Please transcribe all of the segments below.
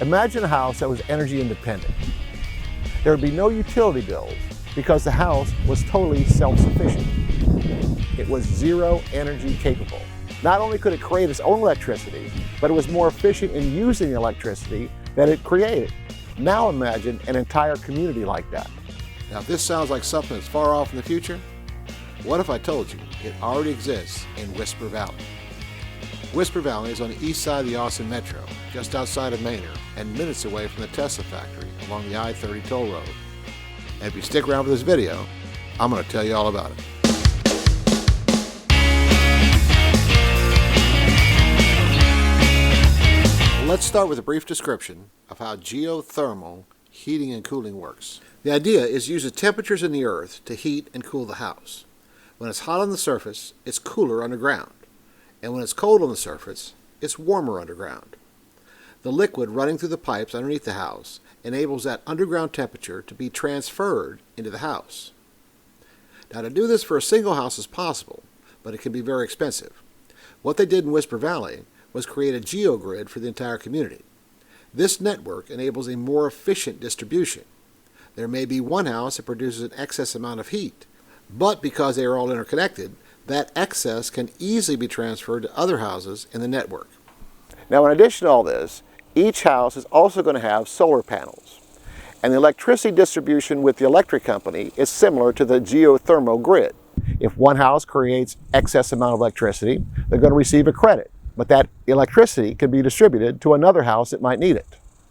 Imagine a house that was energy independent. There would be no utility bills because the house was totally self-sufficient. It was zero energy capable. Not only could it create its own electricity, but it was more efficient in using the electricity that it created. Now imagine an entire community like that. Now, if this sounds like something that's far off in the future, what if I told you it already exists in Whisper Valley? Whisper Valley is on the east side of the Austin Metro, just outside of Manor, and minutes away from the Tesla factory along the I-30 toll road. And if you stick around for this video, I'm going to tell you all about it. Let's start with a brief description of how geothermal heating and cooling works. The idea is to use the temperatures in the earth to heat and cool the house. When it's hot on the surface, it's cooler underground. And when it's cold on the surface, it's warmer underground. The liquid running through the pipes underneath the house enables that underground temperature to be transferred into the house. Now, to do this for a single house is possible, but it can be very expensive. What they did in Whisper Valley was create a geo-grid for the entire community. This network enables a more efficient distribution. There may be one house that produces an excess amount of heat, but because they are all interconnected, that excess can easily be transferred to other houses in the network. Now, in addition to all this, each house is also going to have solar panels. And the electricity distribution with the electric company is similar to the geothermal grid. If one house creates excess amount of electricity, they're going to receive a credit. But that electricity can be distributed to another house that might need it.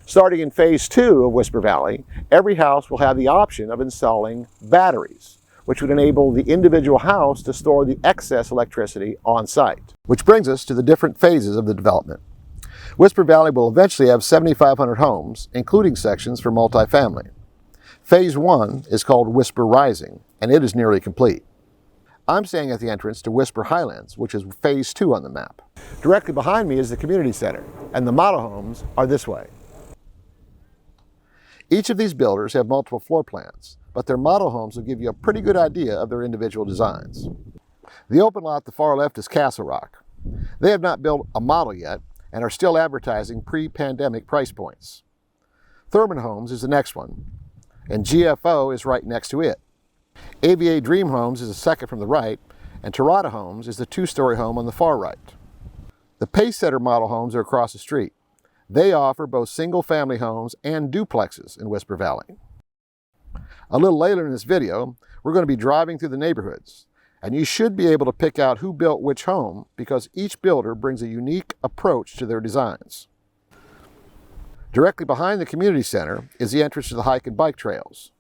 Starting in phase 2 of Whisper Valley, every house will have the option of installing batteries, which would enable the individual house to store the excess electricity on site. Which brings us to the different phases of the development. Whisper Valley will eventually have 7,500 homes, including sections for multifamily. Phase 1 is called Whisper Rising, and it is nearly complete. I'm standing at the entrance to Whisper Highlands, which is phase 2 on the map. Directly behind me is the community center, and the model homes are this way. Each of these builders have multiple floor plans, but their model homes will give you a pretty good idea of their individual designs. The open lot at the far left is Castle Rock. They have not built a model yet and are still advertising pre-pandemic price points. Thurman Homes is the next one, and GFO is right next to it. AVA Dream Homes is the second from the right, and Terrata Homes is the 2-story home on the far right. The Pacesetter model homes are across the street. They offer both single-family homes and duplexes in Whisper Valley. A little later in this video, we're going to be driving through the neighborhoods, and you should be able to pick out who built which home because each builder brings a unique approach to their designs. Directly behind the community center is the entrance to the hike and bike trails.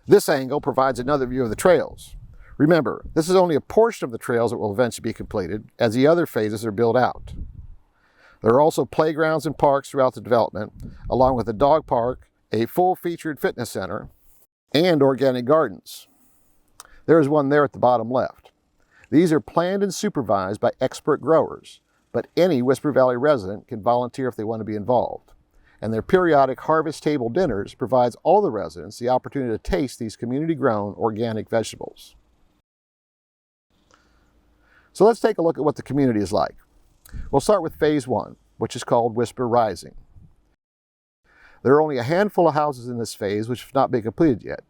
This angle provides another view of the trails. Remember, this is only a portion of the trails that will eventually be completed as the other phases are built out. There are also playgrounds and parks throughout the development, along with a dog park, a full-featured fitness center, and organic gardens. There is one there at the bottom left. These are planned and supervised by expert growers, but any Whisper Valley resident can volunteer if they want to be involved. And their periodic harvest table dinners provides all the residents the opportunity to taste these community-grown organic vegetables. So let's take a look at what the community is like. We'll start with phase 1, which is called Whisper Rising. There are only a handful of houses in this phase which have not been completed yet.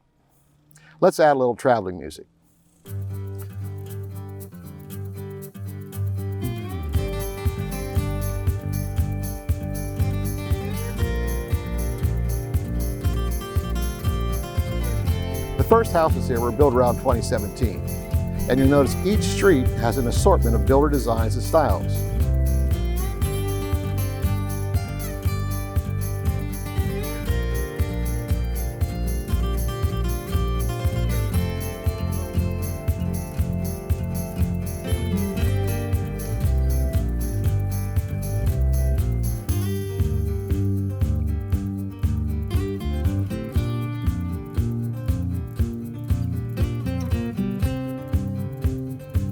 Let's add a little traveling music. The first houses here were built around 2017, and you'll notice each street has an assortment of builder designs and styles.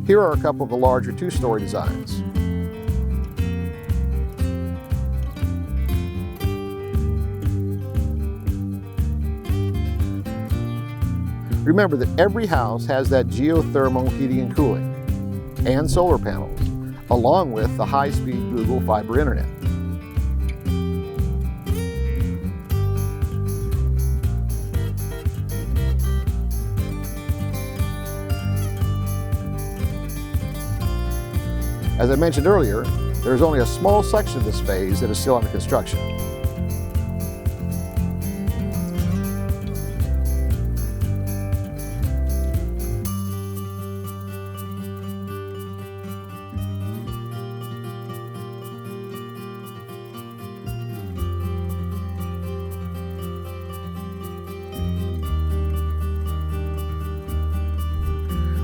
Here are a couple of the larger 2-story designs. Remember that every house has that geothermal heating and cooling and solar panels, along with the high-speed Google fiber internet. As I mentioned earlier, there is only a small section of this phase that is still under construction.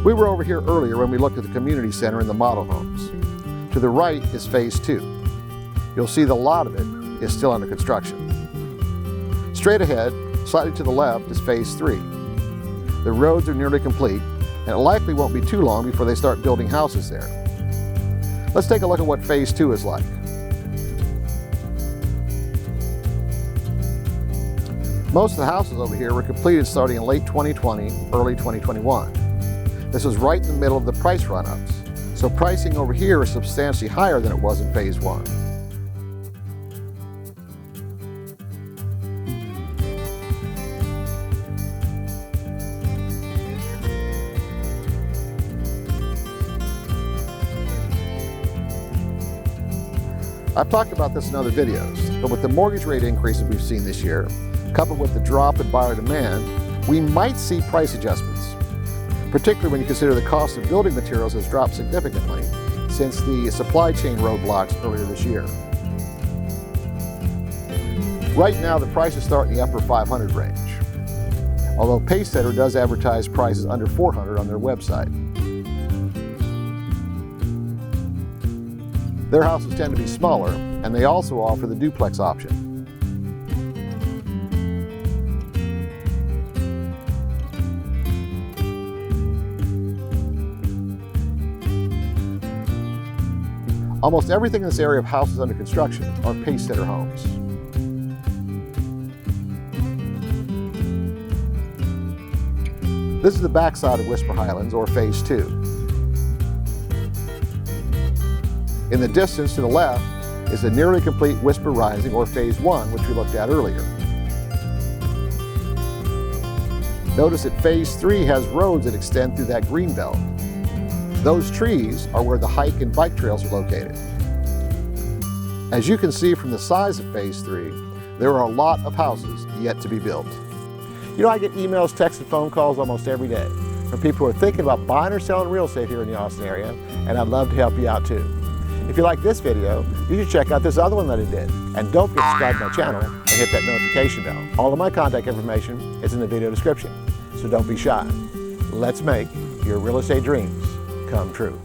We were over here earlier when we looked at the community center and the model homes. To the right is phase 2. You'll see that a lot of it is still under construction. Straight ahead, slightly to the left, is phase 3. The roads are nearly complete, and it likely won't be too long before they start building houses there. Let's take a look at what phase 2 is like. Most of the houses over here were completed starting in late 2020, early 2021. This was right in the middle of the price run-ups, so pricing over here is substantially higher than it was in phase 1. I've talked about this in other videos, but with the mortgage rate increases we've seen this year, coupled with the drop in buyer demand, we might see price adjustments, particularly when you consider the cost of building materials has dropped significantly since the supply chain roadblocks earlier this year. Right now, the prices start in the upper 500 range, although Pacesetter does advertise prices under 400 on their website. Their houses tend to be smaller, and they also offer the duplex option. Almost everything in this area of houses under construction are Pacesetter homes. This is the backside of Whisper Highlands, or phase 2. In the distance to the left is the nearly complete Whisper Rising, or phase 1, which we looked at earlier. Notice that phase 3 has roads that extend through that green belt. Those trees are where the hike and bike trails are located. As you can see from the size of phase 3, there are a lot of houses yet to be built. You know, I get emails, texts, and phone calls almost every day from people who are thinking about buying or selling real estate here in the Austin area, and I'd love to help you out too. If you like this video, you should check out this other one that I did. And don't forget to subscribe to my channel and hit that notification bell. All of my contact information is in the video description, so don't be shy. Let's make your real estate dreams come true.